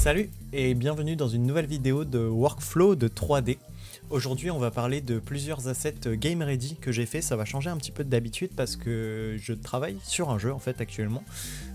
Salut et bienvenue dans une nouvelle vidéo de workflow de 3D. Aujourd'hui on va parler de plusieurs assets Game Ready que j'ai fait. Ça va changer un petit peu d'habitude parce que je travaille sur un jeu en fait actuellement.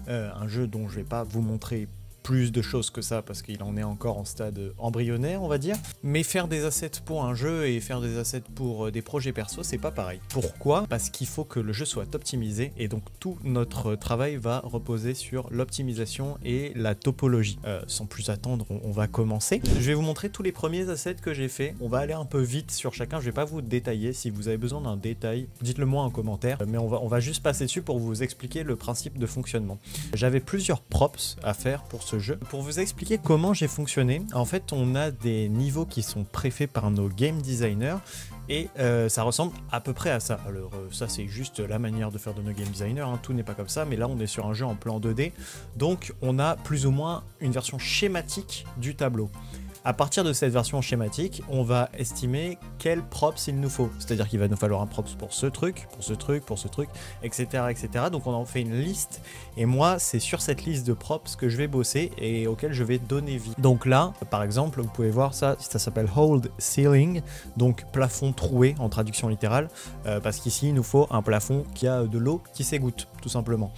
Un jeu dont je vais pas vous montrer plus de choses que ça parce qu'il en est encore en stade embryonnaire on va dire, mais faire des assets pour un jeu et faire des assets pour des projets perso c'est pas pareil. Pourquoi? Parce qu'il faut que le jeu soit optimisé et donc tout notre travail va reposer sur l'optimisation et la topologie. Sans plus attendre, on va commencer. Je vais vous montrer tous les premiers assets que j'ai fait. On va aller un peu vite sur chacun, je vais pas vous détailler. Si vous avez besoin d'un détail, dites-le moi en commentaire, mais on va juste passer dessus pour vous expliquer le principe de fonctionnement. J'avais plusieurs props à faire pour ce jeu. Pour vous expliquer comment j'ai fonctionné, en fait on a des niveaux qui sont préfaits par nos game designers et ça ressemble à peu près à ça. Alors ça c'est juste la manière de faire de nos game designers, hein. Tout n'est pas comme ça, mais là on est sur un jeu en plan 2D, donc on a plus ou moins une version schématique du tableau. À partir de cette version schématique, on va estimer quel props il nous faut. C'est-à-dire qu'il va nous falloir un props pour ce truc, pour ce truc, pour ce truc, etc. etc. Donc on en fait une liste. Et moi, c'est sur cette liste de props que je vais bosser et auquel je vais donner vie. Donc là, par exemple, vous pouvez voir ça s'appelle Hold Ceiling, donc plafond troué en traduction littérale, parce qu'ici, il nous faut un plafond qui a de l'eau qui s'égoutte, tout simplement.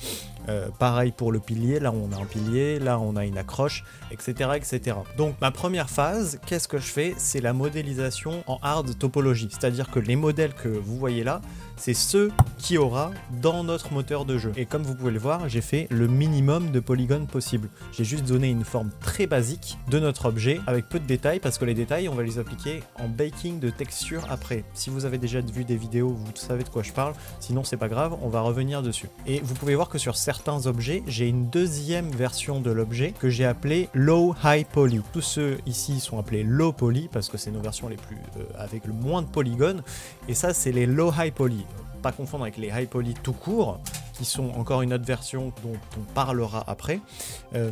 Pareil pour le pilier, là on a un pilier, là on a une accroche, etc. etc. Donc ma première phase, qu'est-ce que je fais? C'est la modélisation en hard topologie, c'est-à-dire que les modèles que vous voyez là, c'est ceux qu'il y aura dans notre moteur de jeu. Et comme vous pouvez le voir, j'ai fait le minimum de polygones possible. J'ai juste donné une forme très basique de notre objet avec peu de détails, parce que les détails, on va les appliquer en baking de texture après. Si vous avez déjà vu des vidéos, vous savez de quoi je parle. Sinon, c'est pas grave, on va revenir dessus. Et vous pouvez voir que sur certains objets, j'ai une deuxième version de l'objet que j'ai appelée Low High Poly. Tous ceux ici sont appelés Low Poly parce que c'est nos versions les plus avec le moins de polygones. Et ça, c'est les Low High Poly. Pas confondre avec les High Poly tout court, qui sont encore une autre version dont on parlera après.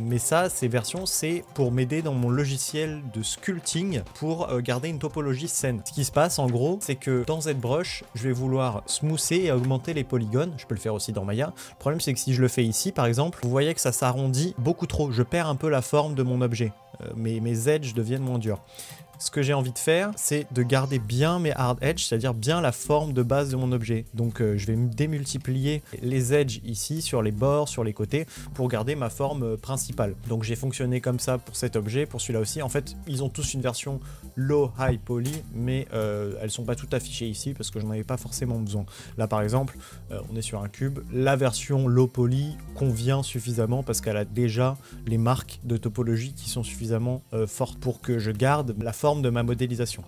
Mais ça, ces versions, c'est pour m'aider dans mon logiciel de sculpting pour garder une topologie saine. Ce qui se passe, en gros, c'est que dans ZBrush, je vais vouloir smoother et augmenter les polygones. Je peux le faire aussi dans Maya. Le problème, c'est que si je le fais ici, par exemple, vous voyez que ça s'arrondit beaucoup trop. Je perds un peu la forme de mon objet. Mes edges deviennent moins durs. Ce que j'ai envie de faire, c'est de garder bien mes hard edges, c'est-à-dire bien la forme de base de mon objet. Donc je vais démultiplier les edges ici, sur les bords, sur les côtés, pour garder ma forme principale. Donc j'ai fonctionné comme ça pour cet objet, pour celui-là aussi. En fait, ils ont tous une version low high poly, mais elles sont pas toutes affichées ici parce que j'en avais pas forcément besoin. Là par exemple, on est sur un cube. La version low poly convient suffisamment parce qu'elle a déjà les marques de topologie qui sont suffisamment fortes pour que je garde la forme de ma modélisation.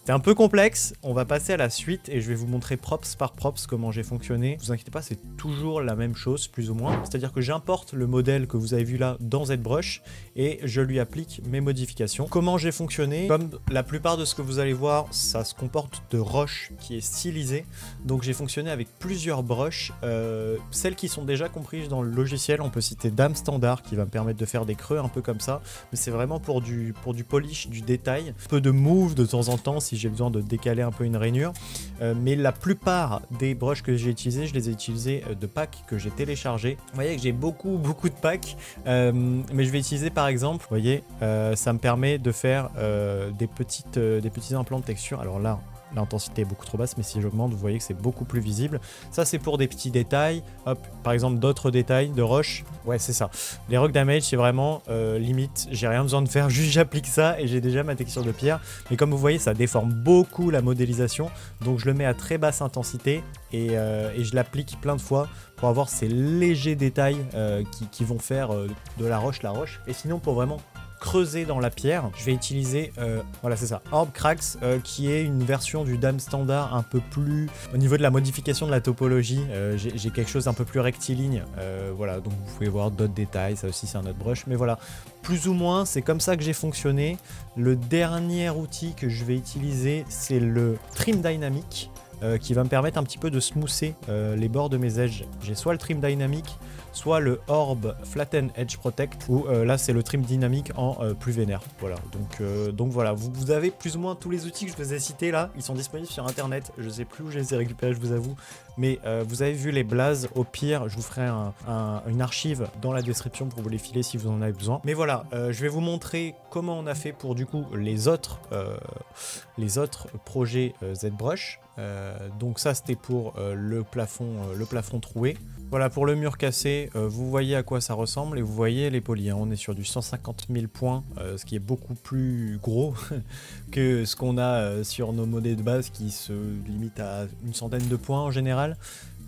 C'est un peu complexe, on va passer à la suite et je vais vous montrer props par props comment j'ai fonctionné. Ne vous inquiétez pas, c'est toujours la même chose plus ou moins. C'est-à-dire que j'importe le modèle que vous avez vu là dans ZBrush et je lui applique mes modifications. Comment j'ai fonctionné? Comme la plupart de ce que vous allez voir, ça se comporte de roche qui est stylisée. Donc j'ai fonctionné avec plusieurs brushes. Celles qui sont déjà comprises dans le logiciel, on peut citer Dame Standard qui va me permettre de faire des creux un peu comme ça. Mais c'est vraiment pour du polish, du détail. Un peu de move de temps en temps si j'ai besoin de décaler un peu une rainure, mais la plupart des brushes que j'ai utilisés, je les ai utilisés de packs que j'ai téléchargés. Vous voyez que j'ai beaucoup de packs, mais je vais utiliser par exemple, vous voyez, ça me permet de faire des petits implants de texture. Alors là, l'intensité est beaucoup trop basse, mais si j'augmente, vous voyez que c'est beaucoup plus visible. Ça, c'est pour des petits détails. Hop, par exemple, d'autres détails de roche. Ouais, c'est ça. Les rock damage, c'est vraiment limite. J'ai rien besoin de faire, juste j'applique ça et j'ai déjà ma texture de pierre. Mais comme vous voyez, ça déforme beaucoup la modélisation. Donc, je le mets à très basse intensité et je l'applique plein de fois pour avoir ces légers détails qui vont faire de la roche. Et sinon, pour vraiment creuser dans la pierre, je vais utiliser voilà, c'est ça, Orb Cracks, qui est une version du Dame Standard un peu plus au niveau de la modification de la topologie. J'ai quelque chose un peu plus rectiligne, voilà, donc vous pouvez voir d'autres détails. Ça aussi c'est un autre brush, mais voilà, plus ou moins c'est comme ça que j'ai fonctionné. Le dernier outil que je vais utiliser, c'est le Trim Dynamic, qui va me permettre un petit peu de smoother les bords de mes edges. J'ai soit le Trim Dynamic, soit le Orb Flatten Edge Protect, ou là c'est le trim dynamique en plus vénère. Voilà, donc voilà, vous avez plus ou moins tous les outils que je vous ai cités là, ils sont disponibles sur internet, je sais plus où je les ai récupérés, je vous avoue, mais vous avez vu les blazes, au pire je vous ferai une archive dans la description pour vous les filer si vous en avez besoin. Mais voilà, je vais vous montrer comment on a fait pour du coup les autres projets ZBrush. Donc ça c'était pour le plafond troué. Voilà, pour le mur cassé, vous voyez à quoi ça ressemble et vous voyez les polis, hein. On est sur du 150 000 points, ce qui est beaucoup plus gros que ce qu'on a sur nos modèles de base qui se limitent à une centaine de points en général.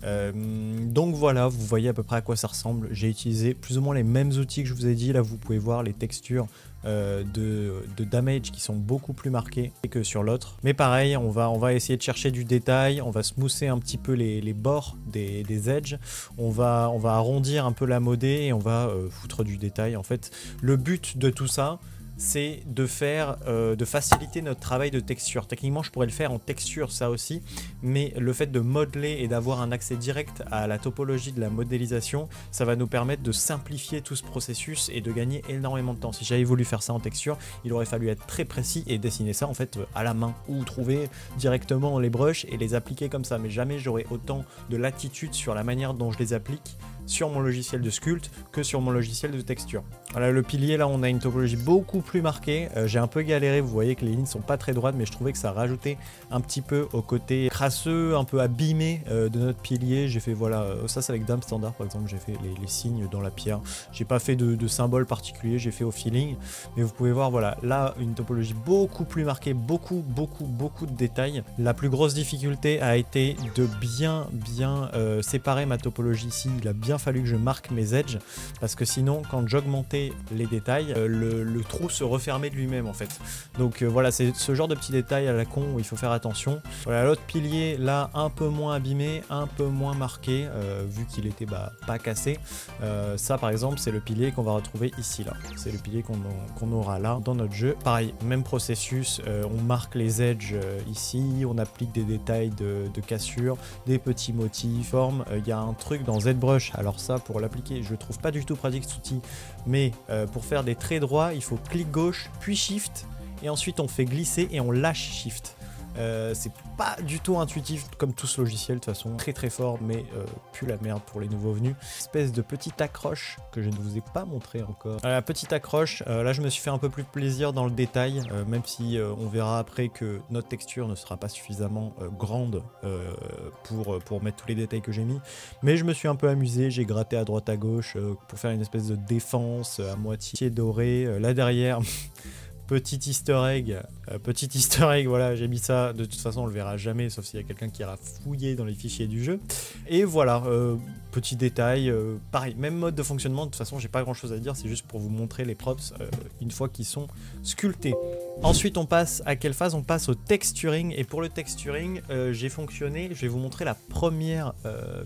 Donc voilà, vous voyez à peu près à quoi ça ressemble. J'ai utilisé plus ou moins les mêmes outils que je vous ai dit. Là vous pouvez voir les textures de damage qui sont beaucoup plus marquées que sur l'autre. Mais pareil, on va essayer de chercher du détail, on va smoother un petit peu les bords des edges, on va arrondir un peu la modée et on va foutre du détail. En fait, le but de tout ça, c'est de faciliter notre travail de texture. Techniquement, je pourrais le faire en texture, ça aussi, mais le fait de modeler et d'avoir un accès direct à la topologie de la modélisation, ça va nous permettre de simplifier tout ce processus et de gagner énormément de temps. Si j'avais voulu faire ça en texture, il aurait fallu être très précis et dessiner ça en fait à la main ou trouver directement les brushes et les appliquer comme ça, mais jamais j'aurais autant de latitude sur la manière dont je les applique sur mon logiciel de sculpt que sur mon logiciel de texture. Voilà, le pilier là, on a une topologie beaucoup plus marquée. J'ai un peu galéré, vous voyez que les lignes sont pas très droites, mais je trouvais que ça rajoutait un petit peu au côté crasseux, un peu abîmé de notre pilier. J'ai fait voilà, ça c'est avec Dame Standard par exemple, j'ai fait les signes dans la pierre. J'ai pas fait de symbole particulier, j'ai fait au feeling, mais vous pouvez voir voilà, là une topologie beaucoup plus marquée, beaucoup de détails. La plus grosse difficulté a été de bien séparer ma topologie ici. Il a bien fallu que je marque mes edges parce que sinon quand j'augmentais les détails le trou se refermait de lui-même en fait. Donc voilà, c'est ce genre de petits détails à la con où il faut faire attention. Voilà, l'autre pilier là un peu moins abîmé, un peu moins marqué vu qu'il était pas cassé. Ça par exemple c'est le pilier qu'on va retrouver ici là, c'est le pilier qu'on aura là dans notre jeu. Pareil, même processus, on marque les edges ici, on applique des détails de cassure, des petits motifs, formes. Il y a un truc dans ZBrush, alors ça pour l'appliquer je trouve pas du tout pratique cet outil, mais pour faire des traits droits il faut clic gauche puis shift et ensuite on fait glisser et on lâche shift. C'est pas du tout intuitif comme tout ce logiciel de toute façon, très fort, mais plus la merde pour les nouveaux venus. Espèce de petite accroche que je ne vous ai pas montré encore. La petite accroche, là je me suis fait un peu plus plaisir dans le détail, même si on verra après que notre texture ne sera pas suffisamment grande pour mettre tous les détails que j'ai mis, mais je me suis un peu amusé, j'ai gratté à droite à gauche pour faire une espèce de défense à moitié dorée. Là derrière petit easter egg, voilà, j'ai mis ça, de toute façon on le verra jamais sauf s'il y a quelqu'un qui ira fouiller dans les fichiers du jeu. Et voilà, petit détail, pareil, même mode de fonctionnement, de toute façon j'ai pas grand chose à dire, c'est juste pour vous montrer les props une fois qu'ils sont sculptés. Ensuite on passe à quelle phase? On passe au texturing, et pour le texturing j'ai fonctionné, je vais vous montrer la première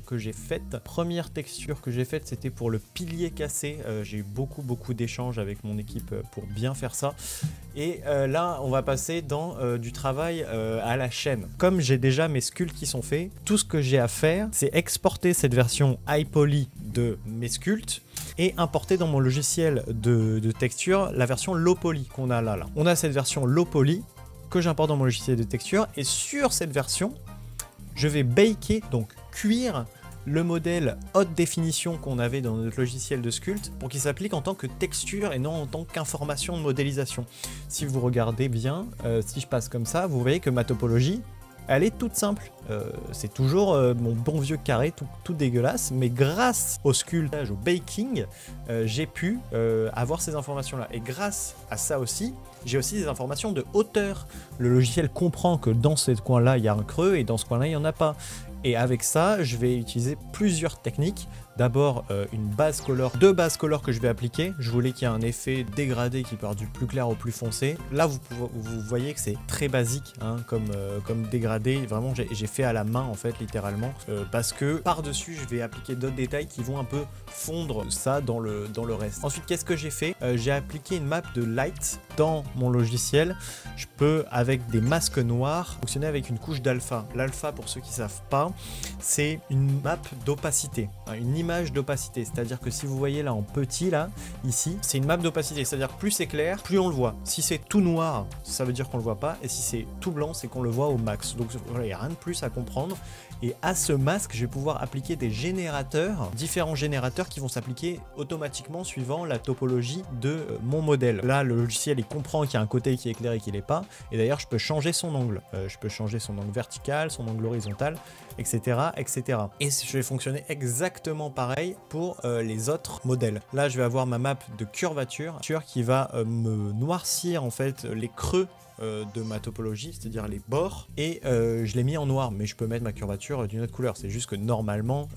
que j'ai faite. Première texture que j'ai faite, c'était pour le pilier cassé, j'ai eu beaucoup d'échanges avec mon équipe pour bien faire ça. Et là on va passer dans du travail à la chaîne. Comme j'ai déjà mes sculpts qui sont faits, tout ce que j'ai à faire c'est exporter cette version high poly de mes sculpts et importer dans mon logiciel de texture la version low poly qu'on a là. On a cette version low poly que j'importe dans mon logiciel de texture, et sur cette version je vais baker, donc cuire, le modèle haute définition qu'on avait dans notre logiciel de sculpt pour qu'il s'applique en tant que texture et non en tant qu'information de modélisation. Si vous regardez bien, si je passe comme ça, vous voyez que ma topologie, elle est toute simple. C'est toujours mon bon vieux carré tout dégueulasse, mais grâce au sculptage, au baking, j'ai pu avoir ces informations là, et grâce à ça aussi j'ai aussi des informations de hauteur. Le logiciel comprend que dans ce coin là il y a un creux et dans ce coin là il n'y en a pas, et avec ça je vais utiliser plusieurs techniques. D'abord une base color, deux bases color que je vais appliquer. Je voulais qu'il y ait un effet dégradé qui part du plus clair au plus foncé. Là vous voyez que c'est très basique hein, comme dégradé. Vraiment j'ai fait à la main en fait littéralement, parce que par dessus je vais appliquer d'autres détails qui vont un peu fondre ça dans le reste. Ensuite qu'est-ce que j'ai fait? J'ai appliqué une map de light dans mon logiciel. Je peux avec des masques noirs fonctionner avec une couche d'alpha. L'alpha, pour ceux qui ne savent pas, c'est une map d'opacité, hein, une l'image d'opacité, c'est-à-dire que si vous voyez là en petit, là, ici, c'est une map d'opacité, c'est-à-dire que plus c'est clair, plus on le voit. Si c'est tout noir, ça veut dire qu'on le voit pas, et si c'est tout blanc, c'est qu'on le voit au max. Donc voilà, il n'y a rien de plus à comprendre. Et à ce masque, je vais pouvoir appliquer des générateurs, différents générateurs qui vont s'appliquer automatiquement suivant la topologie de mon modèle. Là, le logiciel, il comprend qu'il y a un côté qui est éclairé et qui l'est pas. Et d'ailleurs, je peux changer son angle. Je peux changer son angle vertical, son angle horizontal, etc., etc. Et je vais fonctionner exactement pareil pour les autres modèles. Là, je vais avoir ma map de curvature qui va me noircir en fait les creux de ma topologie, c'est-à-dire les bords, et je l'ai mis en noir, mais je peux mettre ma curvature d'une autre couleur. C'est juste que normalement,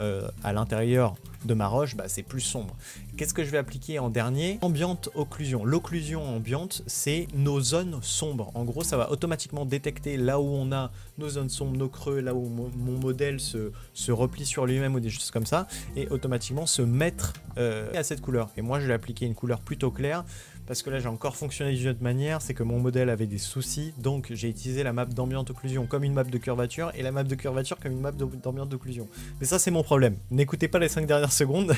à l'intérieur de ma roche, bah, c'est plus sombre. Qu'est-ce que je vais appliquer en dernier? Ambiante occlusion. L'occlusion ambiante, c'est nos zones sombres. En gros, ça va automatiquement détecter là où on a nos zones sombres, nos creux, là où mon modèle se replie sur lui-même ou des choses comme ça, et automatiquement se mettre à cette couleur. Et moi, je vais appliquer une couleur plutôt claire, parce que là j'ai encore fonctionné d'une autre manière, c'est que mon modèle avait des soucis, donc j'ai utilisé la map d'ambiante occlusion comme une map de curvature et la map de curvature comme une map d'ambiante occlusion. Mais ça c'est mon problème, n'écoutez pas les 5 dernières secondes,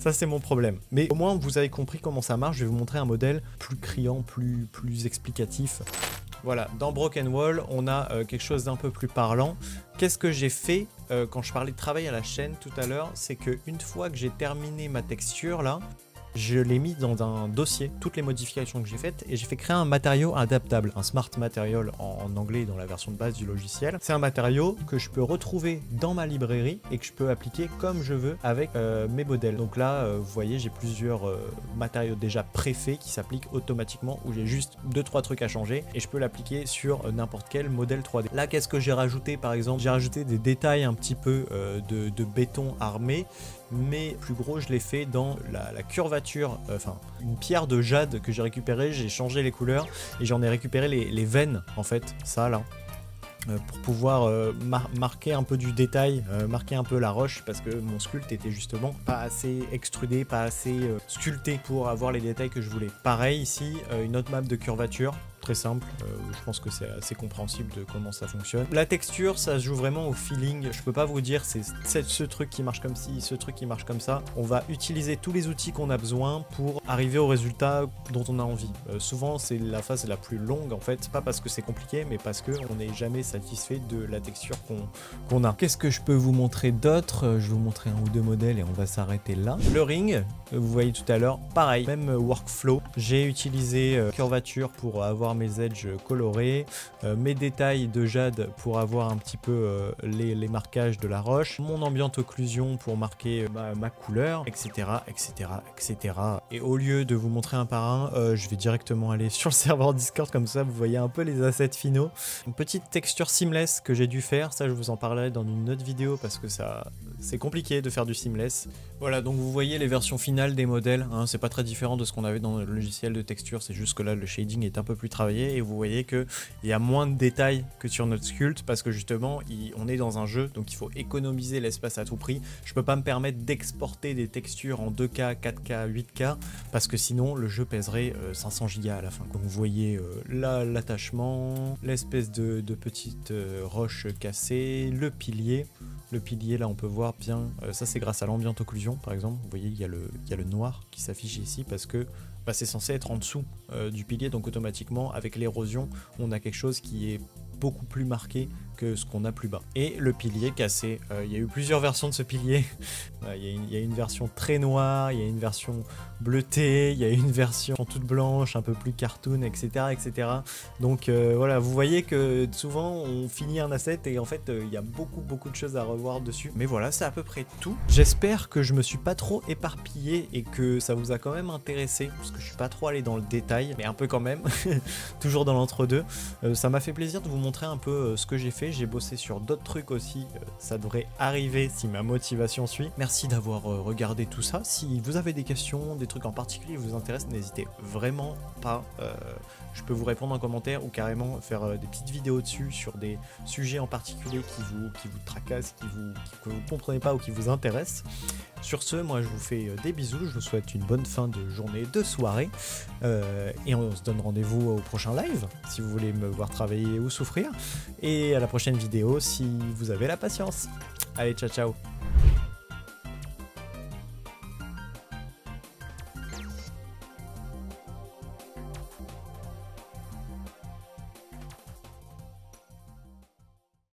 ça c'est mon problème. Mais au moins vous avez compris comment ça marche, je vais vous montrer un modèle plus criant, plus explicatif. Voilà, dans Broken Wall, on a quelque chose d'un peu plus parlant. Qu'est-ce que j'ai fait quand je parlais de travail à la chaîne tout à l'heure, c'est qu'une fois que j'ai terminé ma texture là, je l'ai mis dans un dossier, toutes les modifications que j'ai faites, et j'ai fait créer un matériau adaptable, un smart material en anglais dans la version de base du logiciel. C'est un matériau que je peux retrouver dans ma librairie et que je peux appliquer comme je veux avec mes modèles. Donc là, vous voyez, j'ai plusieurs matériaux déjà préfaits qui s'appliquent automatiquement, où j'ai juste 2-3 trucs à changer et je peux l'appliquer sur n'importe quel modèle 3D. Là, qu'est-ce que j'ai rajouté par exemple? J'ai rajouté des détails un petit peu de béton armé, mais plus gros, je l'ai fait dans la curvature, enfin une pierre de jade que j'ai récupérée, j'ai changé les couleurs et j'en ai récupéré les veines en fait, ça là, pour pouvoir marquer un peu du détail, marquer un peu la roche, parce que mon sculpte était justement pas assez extrudé, pas assez sculpté pour avoir les détails que je voulais. Pareil ici, une autre map de curvature, très simple, je pense que c'est assez compréhensible de comment ça fonctionne. La texture, ça se joue vraiment au feeling, je peux pas vous dire c'est ce truc qui marche comme ci, ce truc qui marche comme ça. On va utiliser tous les outils qu'on a besoin pour arriver au résultat dont on a envie. Souvent c'est la phase la plus longue en fait, pas parce que c'est compliqué, mais parce qu'on n'est jamais satisfait de la texture qu'on a. Qu'est-ce que je peux vous montrer d'autre? Je vais vous montrer un ou deux modèles et on va s'arrêter là. Le ring, vous voyez tout à l'heure, pareil, même workflow. J'ai utilisé curvature pour avoir mes edges colorés, mes détails de jade pour avoir un petit peu les marquages de la roche, mon ambiante occlusion pour marquer ma couleur, etc., etc., etc. Et au lieu de vous montrer un par un, je vais directement aller sur le serveur Discord, comme ça vous voyez un peu les assets finaux. Une petite texture seamless que j'ai dû faire, ça je vous en parlerai dans une autre vidéo parce que ça c'est compliqué de faire du seamless. Voilà, donc vous voyez les versions finales des modèles, hein, c'est pas très différent de ce qu'on avait dans le logiciel de texture, c'est juste que là le shading est un peu plus travaillé et vous voyez qu'il y a moins de détails que sur notre sculpte parce que justement on est dans un jeu, donc il faut économiser l'espace à tout prix. Je peux pas me permettre d'exporter des textures en 2K, 4K, 8K parce que sinon le jeu pèserait 500 Go à la fin. Donc vous voyez là l'attachement, l'espèce de petite roche cassée, le pilier. Le pilier là on peut voir bien, ça c'est grâce à l'ambiante occlusion par exemple, vous voyez il y a le noir qui s'affiche ici parce que c'est censé être en dessous du pilier, donc automatiquement avec l'érosion on a quelque chose qui est beaucoup plus marqué que ce qu'on a plus bas. Et le pilier cassé, il y a eu plusieurs versions de ce pilier. Il y a une version très noire, il y a une version bleutée, il y a une version toute blanche, un peu plus cartoon, etc. etc. Donc voilà, vous voyez que souvent on finit un asset et en fait il y a beaucoup de choses à revoir dessus. Mais voilà, c'est à peu près tout. J'espère que je me suis pas trop éparpillé et que ça vous a quand même intéressé, parce que je suis pas trop allé dans le détail, mais un peu quand même, toujours dans l'entre-deux. Ça m'a fait plaisir de vous montrer un peu ce que j'ai fait. J'ai bossé sur d'autres trucs aussi, ça devrait arriver si ma motivation suit. Merci d'avoir regardé tout ça. Si vous avez des questions, des trucs en particulier qui vous intéressent, n'hésitez vraiment pas. Je peux vous répondre en commentaire ou carrément faire des petites vidéos dessus sur des sujets en particulier qui vous tracassent, que vous comprenez pas ou qui vous intéressent. Sur ce, moi je vous fais des bisous, je vous souhaite une bonne fin de journée, de soirée, et on se donne rendez-vous au prochain live, si vous voulez me voir travailler ou souffrir, et à la prochaine vidéo si vous avez la patience. Allez, ciao ciao.